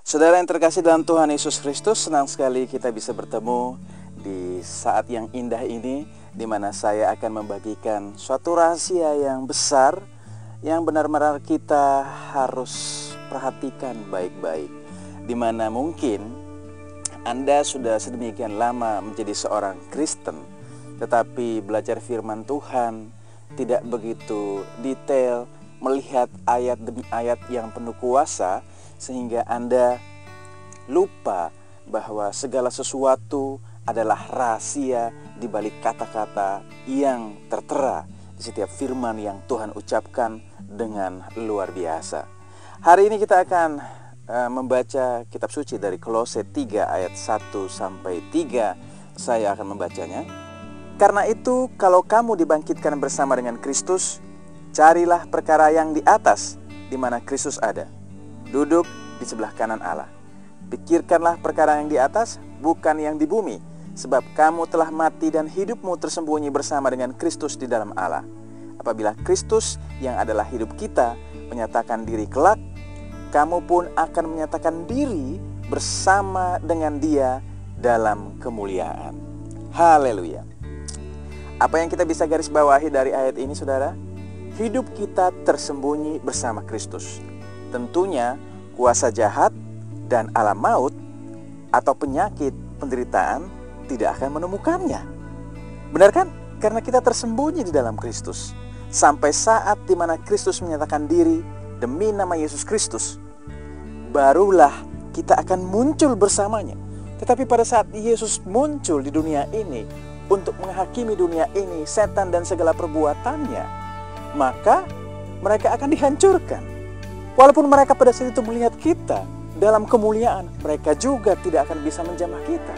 Saudara yang terkasih dalam Tuhan Yesus Kristus, senang sekali kita bisa bertemu di saat yang indah ini, di mana saya akan membagikan suatu rahasia yang besar yang benar-benar kita harus perhatikan baik-baik. Di mana mungkin Anda sudah sedemikian lama menjadi seorang Kristen, tetapi belajar firman Tuhan tidak begitu detail, melihat ayat demi ayat yang penuh kuasa, sehingga Anda lupa bahwa segala sesuatu adalah rahasia di balik kata-kata yang tertera di setiap firman yang Tuhan ucapkan dengan luar biasa. Hari ini kita akan membaca kitab suci dari Kolose 3 ayat 1-3. Saya akan membacanya. Karena itu, kalau kamu dibangkitkan bersama dengan Kristus, carilah perkara yang di atas, di mana Kristus ada, duduk di sebelah kanan Allah. Pikirkanlah perkara yang di atas, bukan yang di bumi, sebab kamu telah mati dan hidupmu tersembunyi bersama dengan Kristus di dalam Allah. Apabila Kristus yang adalah hidup kita menyatakan diri kelak, kamu pun akan menyatakan diri bersama dengan Dia dalam kemuliaan. Haleluya. Apa yang kita bisa garis bawahi dari ayat ini, saudara? Hidup kita tersembunyi bersama Kristus. Tentunya kuasa jahat dan alam maut atau penyakit, penderitaan tidak akan menemukannya. Benar kan? Karena kita tersembunyi di dalam Kristus. Sampai saat di mana Kristus menyatakan diri demi nama Yesus Kristus, barulah kita akan muncul bersamanya. Tetapi pada saat Yesus muncul di dunia ini untuk menghakimi dunia ini, setan dan segala perbuatannya, maka mereka akan dihancurkan. Walaupun mereka pada saat itu melihat kita dalam kemuliaan, mereka juga tidak akan bisa menjamah kita.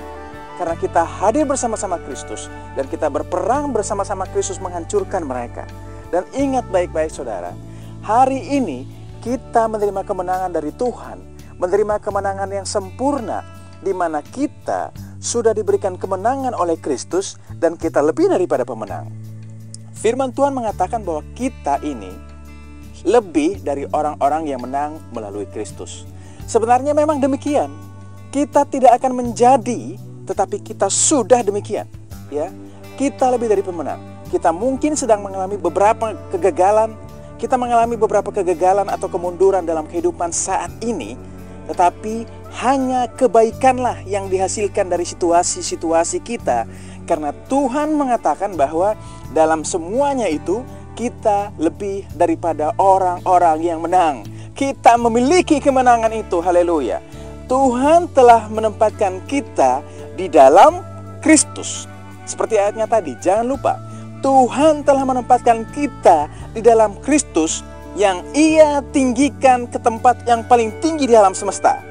Karena kita hadir bersama-sama Kristus dan kita berperang bersama-sama Kristus menghancurkan mereka. Dan ingat baik-baik, saudara, hari ini kita menerima kemenangan dari Tuhan, menerima kemenangan yang sempurna, di mana kita sudah diberikan kemenangan oleh Kristus dan kita lebih daripada pemenang. Firman Tuhan mengatakan bahwa kita ini lebih dari orang-orang yang menang melalui Kristus. Sebenarnya memang demikian. Kita tidak akan menjadi, tetapi kita sudah demikian. Ya, kita lebih dari pemenang. Kita mungkin sedang mengalami beberapa kegagalan. Kita mengalami beberapa kegagalan atau kemunduran dalam kehidupan saat ini. Tetapi hanya kebaikanlah yang dihasilkan dari situasi-situasi kita. Karena Tuhan mengatakan bahwa dalam semuanya itu kita lebih daripada orang-orang yang menang. Kita memiliki kemenangan itu, haleluya. Tuhan telah menempatkan kita di dalam Kristus. Seperti ayatnya tadi, jangan lupa. Tuhan telah menempatkan kita di dalam Kristus yang Ia tinggikan ke tempat yang paling tinggi di alam semesta.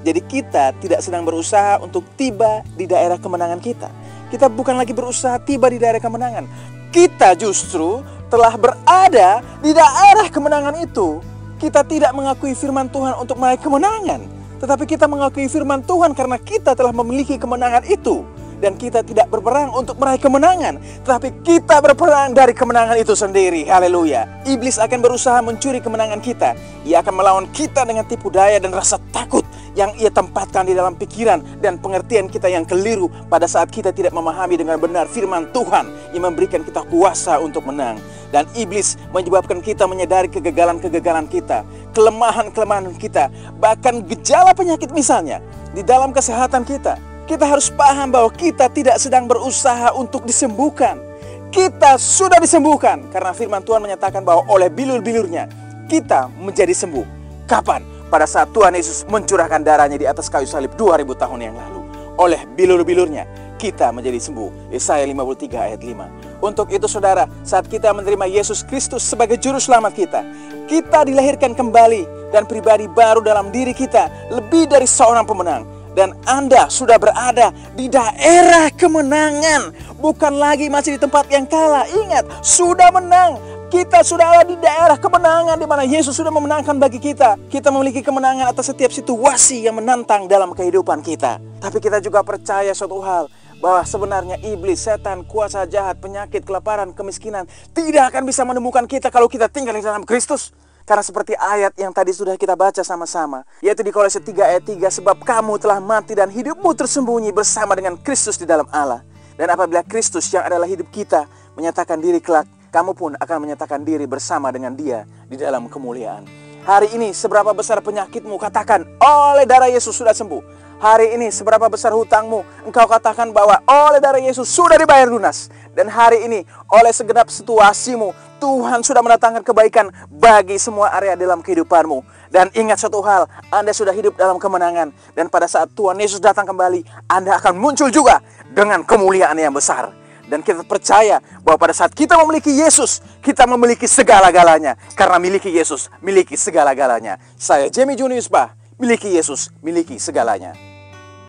Jadi kita tidak sedang berusaha untuk tiba di daerah kemenangan kita. Kita bukan lagi berusaha tiba di daerah kemenangan. Kita justru telah berada di daerah kemenangan itu. Kita tidak mengakui firman Tuhan untuk meraih kemenangan, tetapi kita mengakui firman Tuhan karena kita telah memiliki kemenangan itu. Dan kita tidak berperang untuk meraih kemenangan, tetapi kita berperang dari kemenangan itu sendiri. Haleluya. Iblis akan berusaha mencuri kemenangan kita. Ia akan melawan kita dengan tipu daya dan rasa takut yang ia tempatkan di dalam pikiran dan pengertian kita yang keliru pada saat kita tidak memahami dengan benar firman Tuhan yang memberikan kita kuasa untuk menang. Dan iblis menyebabkan kita menyadari kegagalan-kegagalan kita, kelemahan-kelemahan kita, bahkan gejala penyakit misalnya di dalam kesehatan kita. Kita harus paham bahwa kita tidak sedang berusaha untuk disembuhkan. Kita sudah disembuhkan karena firman Tuhan menyatakan bahwa oleh bilur-bilurnya kita menjadi sembuh. Kapan? Pada saat Tuhan Yesus mencurahkan darahnya di atas kayu salib 2000 tahun yang lalu. Oleh bilur-bilurnya kita menjadi sembuh. Yesaya 53 ayat 5. Untuk itu, saudara, saat kita menerima Yesus Kristus sebagai juru selamat kita, kita dilahirkan kembali dan pribadi baru dalam diri kita, lebih dari seorang pemenang. Dan Anda sudah berada di daerah kemenangan, bukan lagi masih di tempat yang kalah. Ingat, sudah menang. Kita sudah ada di daerah kemenangan, di mana Yesus sudah memenangkan bagi kita. Kita memiliki kemenangan atas setiap situasi yang menantang dalam kehidupan kita. Tapi kita juga percaya suatu hal, bahwa sebenarnya iblis, setan, kuasa jahat, penyakit, kelaparan, kemiskinan tidak akan bisa menemukan kita kalau kita tinggal di dalam Kristus. Karena seperti ayat yang tadi sudah kita baca sama-sama, yaitu di Kolose 3 ayat 3, sebab kamu telah mati dan hidupmu tersembunyi bersama dengan Kristus di dalam Allah. Dan apabila Kristus yang adalah hidup kita menyatakan diri kelak, kamu pun akan menyatakan diri bersama dengan Dia di dalam kemuliaan. Hari ini seberapa besar penyakitmu, katakan oleh darah Yesus sudah sembuh. Hari ini seberapa besar hutangmu, engkau katakan bahwa oleh darah Yesus sudah dibayar lunas. Dan hari ini oleh segenap situasimu, Tuhan sudah mendatangkan kebaikan bagi semua area dalam kehidupanmu. Dan ingat satu hal, Anda sudah hidup dalam kemenangan. Dan pada saat Tuhan Yesus datang kembali, Anda akan muncul juga dengan kemuliaan yang besar. Dan kita percaya bahwa pada saat kita memiliki Yesus, kita memiliki segala-galanya. Karena miliki Yesus, miliki segala-galanya. Saya Jamie Junius Bah, miliki Yesus, miliki segalanya.